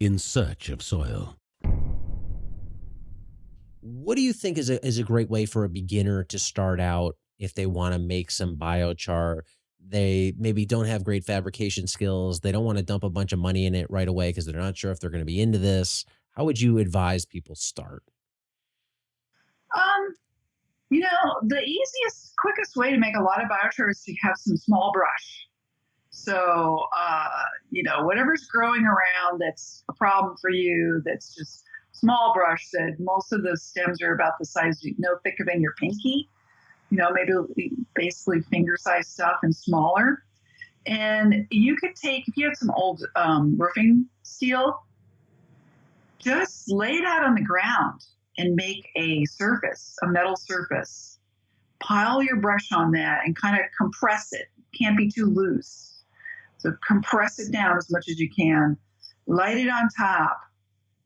In Search of Soil. What do you think is a great way for a beginner to start out if they wanna make some biochar? They maybe don't have great fabrication skills, they don't wanna dump a bunch of money in it right away because 'cause they're not sure if they're gonna be into this. How would you advise people start? Um, the easiest, quickest way to make a lot of biochar is to have some small brush. So, whatever's growing around that's a problem for you, that's just small brush, that most of the stems are about the size, no thicker than your pinky, maybe basically finger sized stuff and smaller. And you could take, if you have some old roofing steel, just lay it out on the ground and make a surface, a metal surface. Pile your brush on that and kind of compress it. Can't be too loose. So compress it down as much as you can. Light it on top.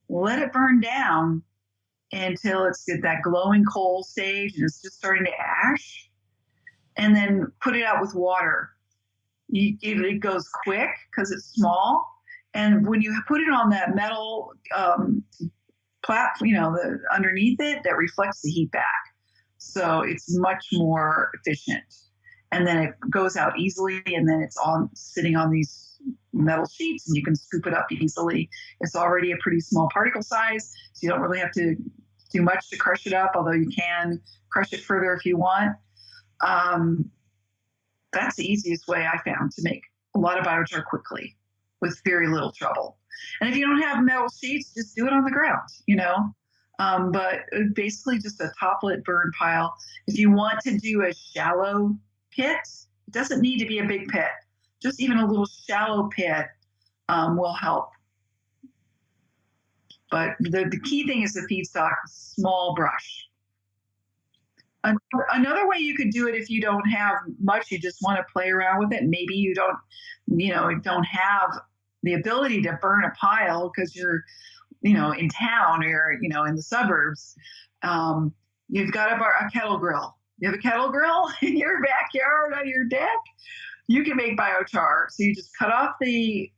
Let it burn down until it's at that glowing coal stage and it's just starting to ash. And then put it out with water. It goes quick because it's small. And when you put it on that metal underneath it, that reflects the heat back. So it's much more efficient. And then it goes out easily, and then it's sitting on these metal sheets, and you can scoop it up easily. It's already a pretty small particle size, so you don't really have to do much to crush it up, although you can crush it further if you want. That's the easiest way I found to make a lot of biochar quickly with very little trouble. And if you don't have metal sheets, just do it on the ground, But basically just a toplet burn pile. If you want to do a shallow pit, it doesn't need to be a big pit. Just even a little shallow pit will help. But the key thing is the feedstock, small brush. Another way you could do it if you don't have much, you just want to play around with it. Maybe you don't have the ability to burn a pile because you're, in town or, in the suburbs. You've got a kettle grill. You have a kettle grill in your backyard on your deck. You can make biochar. So you just cut off this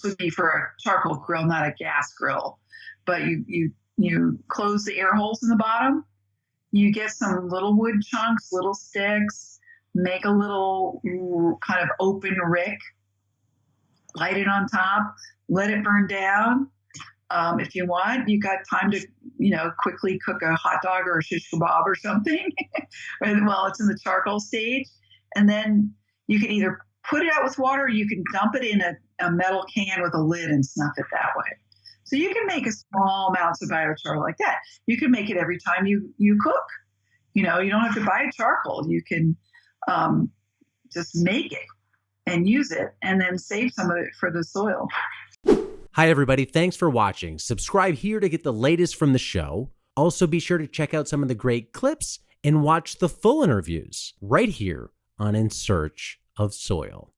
would be for a charcoal grill, not a gas grill. But you close the air holes in the bottom. You get some little wood chunks, little sticks, make a little kind of open wick, light it on top, let it burn down. If you want, you got time to, quickly cook a hot dog or a shish kebab or something while it's in the charcoal stage. And then you can either put it out with water or you can dump it in a metal can with a lid and snuff it that way. So you can make a small amounts of biochar like that. You can make it every time you cook. You don't have to buy charcoal. You can just make it and use it and then save some of it for the soil. Hi, everybody. Thanks for watching. Subscribe here to get the latest from the show. Also, be sure to check out some of the great clips and watch the full interviews right here on In Search of Soil.